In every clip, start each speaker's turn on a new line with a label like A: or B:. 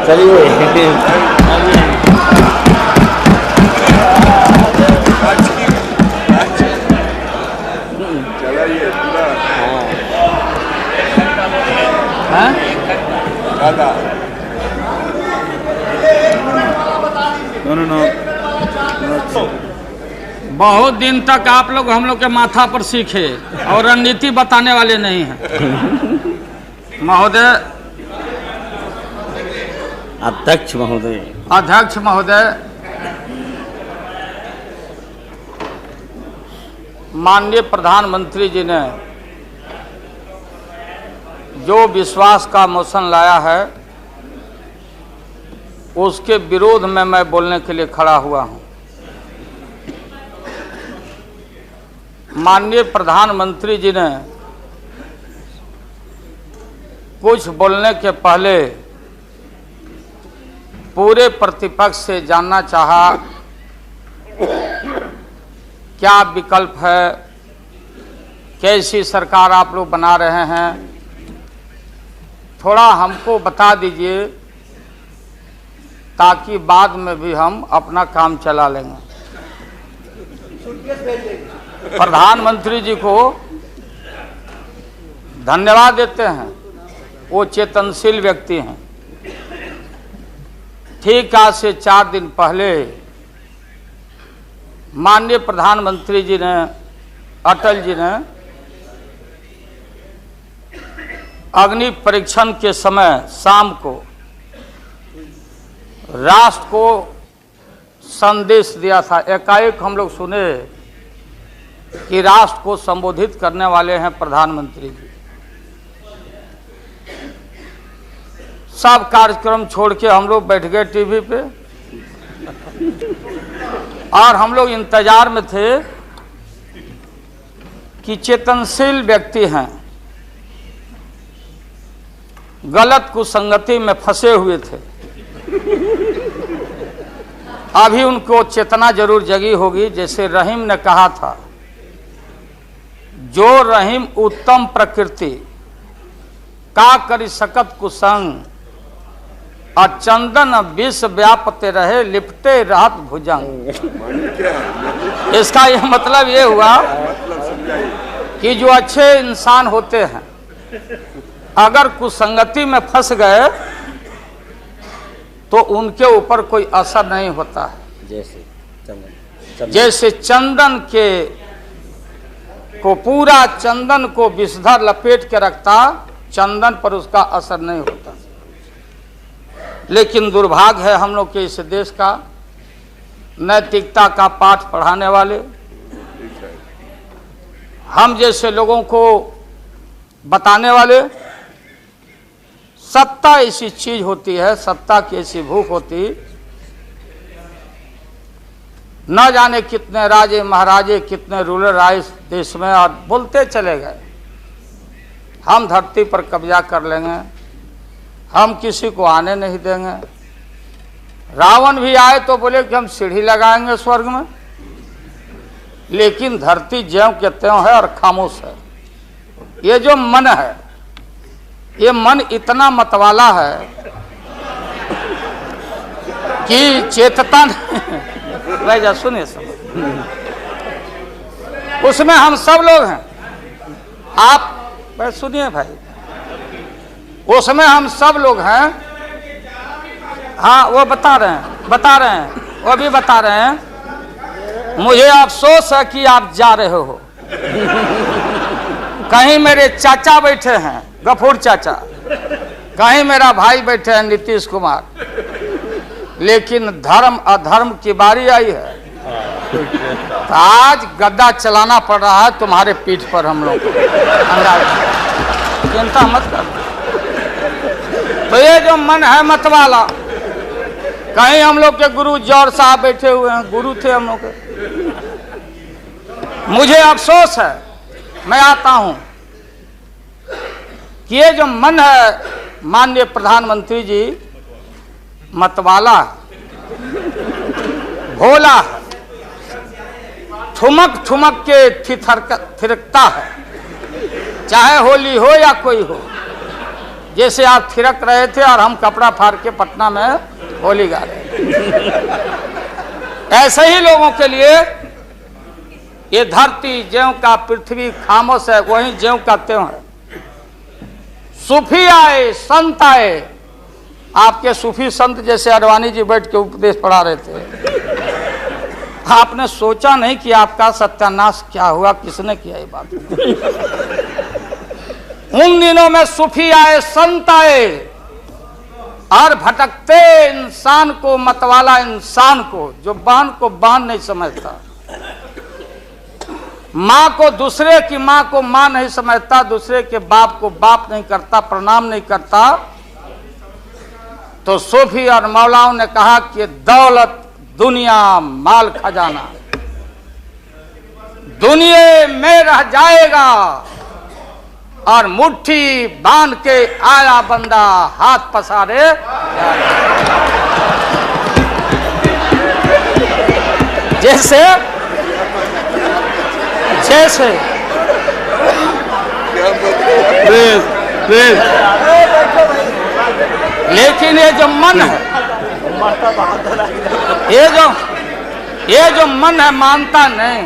A: चलिए
B: बहुत दिन तक आप लोग हम लोग के माथा पर सीखे और रणनीति बताने वाले नहीं हैं। महोदय,
A: अध्यक्ष महोदय,
B: अध्यक्ष महोदय, माननीय प्रधानमंत्री जी ने जो विश्वास का मोशन लाया है उसके विरोध में मैं बोलने के लिए खड़ा हुआ हूं। माननीय प्रधानमंत्री जी ने कुछ बोलने के पहले पूरे प्रतिपक्ष से जानना चाहा क्या विकल्प है, कैसी सरकार आप लोग बना रहे हैं, थोड़ा हमको बता दीजिए ताकि बाद में भी हम अपना काम चला लेंगे। प्रधानमंत्री जी को धन्यवाद देते हैं, वो चेतनशील व्यक्ति हैं। ठीक आज से 4 दिन पहले माननीय प्रधानमंत्री जी ने, अटल जी ने अग्नि परीक्षण के समय शाम को राष्ट्र को संदेश दिया था। एकाएक हम लोग सुने कि राष्ट्र को संबोधित करने वाले हैं प्रधानमंत्री जी। सब कार्यक्रम छोड़ के हम लोग बैठ गए टीवी पे और हम लोग इंतजार में थे कि चेतनशील व्यक्ति हैं, गलत कुसंगति में फंसे हुए थे, अभी उनको चेतना जरूर जगी होगी। जैसे रहीम ने कहा था, जो रहीम उत्तम प्रकृति का करी सकत कुसंग, और चंदन विष व्यापते रहे लिपटे रहत भुजंग। इसका यह मतलब ये हुआ कि जो अच्छे इंसान होते हैं अगर कुसंगति में फंस गए तो उनके ऊपर कोई असर नहीं होता है। जैसे चंदन के को पूरा चंदन को विषधर लपेट के रखता, चंदन पर उसका असर नहीं होता। लेकिन दुर्भाग्य है हम लोग के इस देश का, नैतिकता का पाठ पढ़ाने वाले हम जैसे लोगों को बताने वाले, सत्ता ऐसी चीज होती है, सत्ता की ऐसी भूख होती, न जाने कितने राजे महाराजे, कितने रूलर आए इस देश में और बोलते चले गए हम धरती पर कब्जा कर लेंगे, हम किसी को आने नहीं देंगे। रावण भी आए तो बोले कि हम सीढ़ी लगाएंगे स्वर्ग में, लेकिन धरती ज्यों के त्यों है और खामोश है। ये जो मन है, ये मन इतना मतवाला है कि चेतता नहीं। भाई जा सुनिए सब, उसमें हम सब लोग हैं। आप भाई सुनिए भाई, उसमें हम सब लोग हैं। हाँ वो बता रहे हैं, वो भी बता रहे हैं। मुझे अफसोस है कि आप जा रहे हो। कहीं मेरे चाचा बैठे हैं, गफूर चाचा, कहीं मेरा भाई बैठे हैं नीतीश कुमार, लेकिन धर्म अधर्म की बारी आई है तो आज गद्दा चलाना पड़ रहा है तुम्हारे पीठ पर। हम लोग चिंता मत कर। तो ये जो मन है मतवाला, कहीं हम लोग के गुरु जौहर साहब बैठे हुए हैं, गुरु थे हम लोग के। मुझे अफसोस है, मैं आता हूं कि ये जो मन है माननीय प्रधानमंत्री जी, मतवाला भोला है, ठुमक ठुमक के थिरकता है, चाहे होली हो या कोई हो। जैसे आप थिरक रहे थे और हम कपड़ा फाड़ के पटना में होली गा रहे हैं। ऐसे ही लोगों के लिए ये धरती ज्यों का पृथ्वी खामोश है, वहीं ज्यों का त्यों है। सूफी आए, संत आए, आपके सूफी संत जैसे अडवाणी जी बैठ के उपदेश पढ़ा रहे थे, आपने सोचा नहीं कि आपका सत्यानाश क्या हुआ, किसने किया ये बात। उन दिनों में सूफी आए, संत आए और भटकते इंसान को, मतवाला इंसान को, जो बान को बान नहीं समझता, माँ को, दूसरे की माँ को माँ नहीं समझता, दूसरे के बाप को बाप नहीं करता, प्रणाम नहीं करता, तो सूफी और मौलाओं ने कहा कि दौलत, दुनिया, माल खजाना दुनिया में रह जाएगा और मुट्ठी बांध के आया बंदा हाथ पसारे। जैसे जैसे लेकिन ये जो मन है, ये जो मन है मानता नहीं।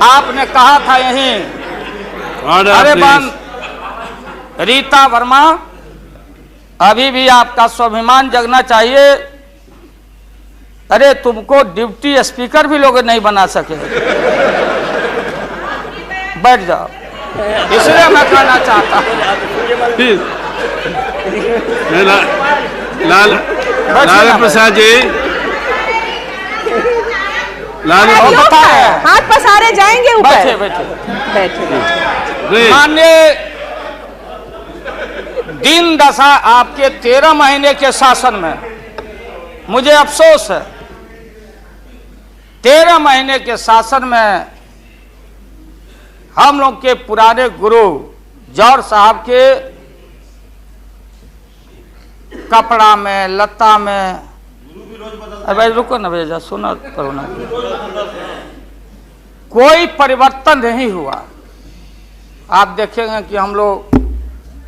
B: आपने कहा था यहीं, अरे बन रीता वर्मा, अभी भी आपका स्वाभिमान जगना चाहिए। अरे तुमको डिप्टी स्पीकर भी लोग नहीं बना सके। बैठ जाओ, इसलिए मैं कहना चाहता हूँ।
C: लाल प्रसाद जी,
D: हाथ पसारे जाएंगे ऊपर।
B: बैठे बैठे
D: बैठे।
B: माननीय दिन दशा आपके 13 महीने के शासन में मुझे अफसोस है, 13 महीने के शासन में हम लोग के पुराने गुरु जौहर साहब के कपड़ा में, लता में, अरे भाई रुको ना भैया, सुना करो ना, कोई परिवर्तन नहीं हुआ। आप देखेंगे कि हम लोग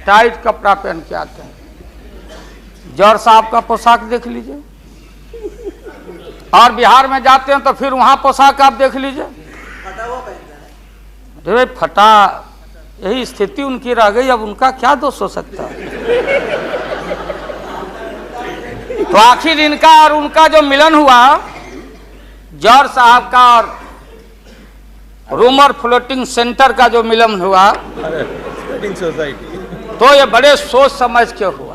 B: टाइट कपड़ा पहन के आते हैं। जौहर साहब का पोशाक देख लीजिए, और बिहार में जाते हैं तो फिर वहां पोशाक आप देख लीजिए, अरे भाई फटा, यही स्थिति उनकी रह गई। अब उनका क्या दोष हो सकता है? तो आखिर इनका और उनका जो मिलन हुआ, जौहर साहब का और रूमर फ्लोटिंग सेंटर का जो मिलन हुआ, तो ये बड़े सोच समझ के हुआ।